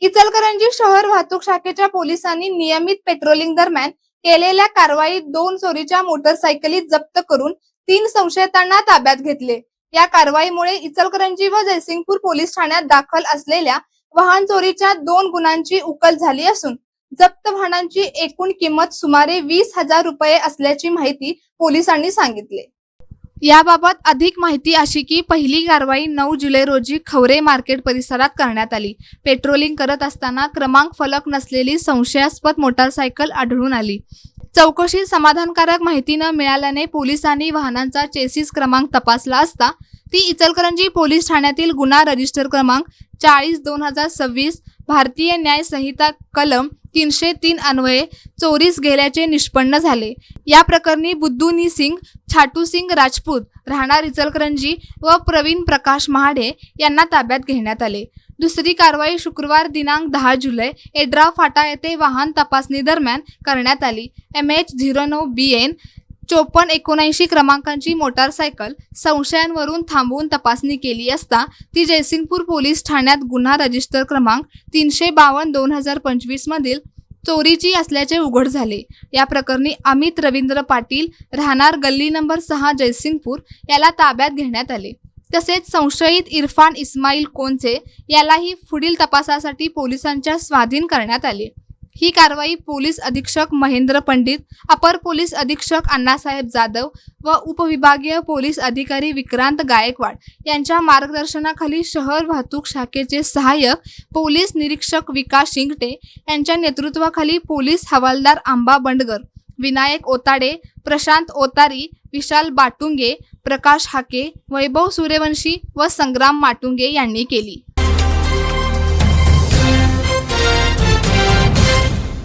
इचलकरंजी शहर वाहतूक शाखेच्या पोलिसांनी नियमित पेट्रोलिंग दरम्यान केलेल्या कारवाईत 2 चोरीच्या मोटरसायकली जप्त करून 3 संशयितांना ताब्यात घेतले। या कारवाईमुळे इचलकरंजी व जयसिंगपूर पोलीस ठाण्यात दाखल असलेल्या वाहन चोरीच्या 2 गुन्ह्यांची उकल झाली असून जप्त वाहनांची एकूण किंमत सुमारे 20,000 रुपये असल्याची माहिती पोलिसांनी सांगितले। याबाबत अधिक माहिती अशी की पहिली कारवाई 9 जुलै रोजी खवरे मार्केट परिसरात करण्यात आली। पेट्रोलिंग करत असताना क्रमांक फलक नसलेली संशयास्पद मोटारसायकल आढळून आली। चौकशीत समाधानकारक माहिती न मिळाल्याने पोलिसांनी वाहनांचा चेसिस क्रमांक तपासला असता ती इचलकरंजी पोलीस ठाण्यातील गुन्हा रजिस्टर क्रमांक 40/2026 भारतीय न्याय संहिता कलम 303 अन्वये चोरीस गेल्याचे निष्पन्न झाले। या प्रकरणी बुद्धू सिंग, छाटू सिंग राजपूत राहणार इचलकरंजी व प्रवीण प्रकाश महाडे यांना ताब्यात घेण्यात आले। दुसरी कारवाई शुक्रवार दिनांक 10 जुलै एड्रा फाटा येथे वाहन तपासणी दरम्यान करण्यात आली। MH09BN 5479 क्रमांकाची मोटारसायकल संशयांवरून थांबवून तपासणी केली असता ती जयसिंगपूर पोलीस ठाण्यात गुन्हा रजिस्टर क्रमांक 352/2025 मधील चोरीची असल्याचे उघड झाले। या प्रकरणी अमित रवींद्र पाटील राहणार गल्ली नंबर 6 जयसिंगपूर याला ताब्यात घेण्यात आले। तसेच संशयित इरफान इस्माईल कोंचे यालाही पुढील तपासासाठी पोलिसांच्या स्वाधीन करण्यात आले। ही कारवाई पोलीस अधीक्षक महेंद्र पंडित, अपर पोलीस अधीक्षक अण्णासाहेब जाधव व उपविभागीय पोलीस अधिकारी विक्रांत गायकवाड यांच्या मार्गदर्शनाखाली शहर वाहतूक शाखेचे सहाय्यक पोलीस निरीक्षक विकास शिंगटे यांच्या नेतृत्वाखाली पोलीस हवालदार आंबा बंडगर, विनायक ओताडे, प्रशांत ओतारी, विशाल बाटुंगे, प्रकाश हाके, वैभव सूर्यवंशी व संग्राम माटुंगे यांनी केली।